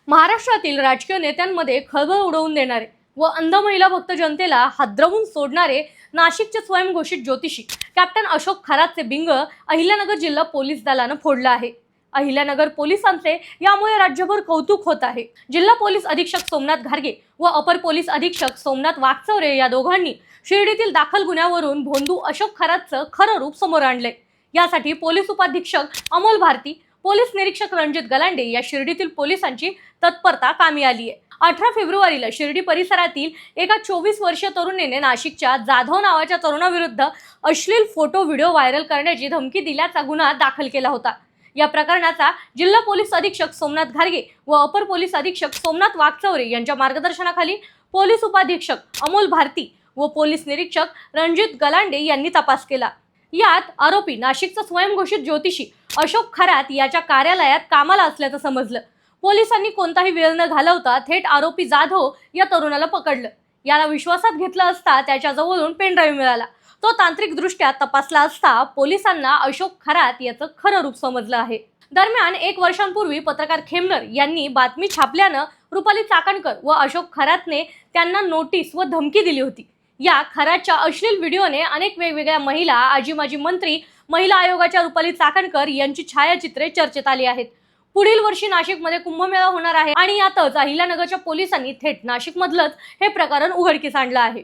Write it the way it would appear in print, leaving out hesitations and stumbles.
महाराष्ट्रातील राजकीय नेत्यांमध्ये खळबळ उडवून देणारे व अंध महिला भक्त जनतेला हादरवून सोडणारे नाशिकचे स्वयंघोषित ज्योतिषी कॅप्टन अशोक खरातचे बिंग अहिल्यानगर जिल्हा पोलीस दलानं फोडलं आहे। अहिल्यानगर पोलिसांचे यामुळे राज्यभर कौतुक होत आहे। जिल्हा पोलीस अधीक्षक सोमनाथ घारगे व अपर पोलीस अधीक्षक सोमनाथ वाकचौरे या दोघांनी शिर्डीतील दाखल गुन्ह्यावरून भोंदू अशोक खरातचं खरं रूप समोर आणले। यासाठी पोलीस उपाधीक्षक अमोल भारती, पोलीस निरीक्षक रणजित गलांडे या शिर्डीतील पोलिसांची तत्परता कामी आली आहे। 18 फेब्रुवारीला शिर्डी परिसरातील एका 24 वर्षीय तरुणीने नाशिकच्या जाधव नावाच्या तरुणाविरुद्ध अश्लील फोटो व्हिडिओ व्हायरल करण्याची धमकी दिल्याचा गुन्हा दाखल केला होता। या प्रकरणाचा जिल्हा पोलीस अधीक्षक सोमनाथ घारगे व अपर पोलीस अधीक्षक सोमनाथ वाकचौरे यांच्या मार्गदर्शनाखाली पोलीस उपाधीक्षक अमोल भारती व पोलीस निरीक्षक रणजित गलांडे यांनी तपास केला। यात आरोपी नाशिकचा स्वयंघोषित ज्योतिषी अशोक खरात याच्या कार्यालयात कामाला असल्याचं समजलं। पोलिसांनी कोणताही वेळ न घालवता थेट आरोपी जाधव या तरुणाला पकडलं। याला विश्वासात घेतलं असता त्याच्याजवळून पेनड्राईव्ह मिळाला। तो तांत्रिकदृष्ट्या तपासला असता पोलिसांना अशोक खरात याचं खरं रूप समजलं आहे। दरम्यान 1 वर्षांपूर्वी पत्रकार खेमनर यांनी बातमी छापल्यानं रुपाली चाकणकर व अशोक खरातने त्यांना नोटीस व धमकी दिली होती। या खरातच्या अश्लील व्हिडिओने अनेक वेगवेगळ्या महिला, आजी माजी मंत्री, महिला आयोगाच्या रुपाली चाकणकर यांची छायाचित्रे चर्चेत आली आहेत। पुढील वर्षी नाशिकमध्ये कुंभमेळा होणार आहे आणि यातच अहिल्यानगरच्या पोलिसांनी थेट नाशिकमधलंच हे प्रकरण उघडकीस आणलं आहे।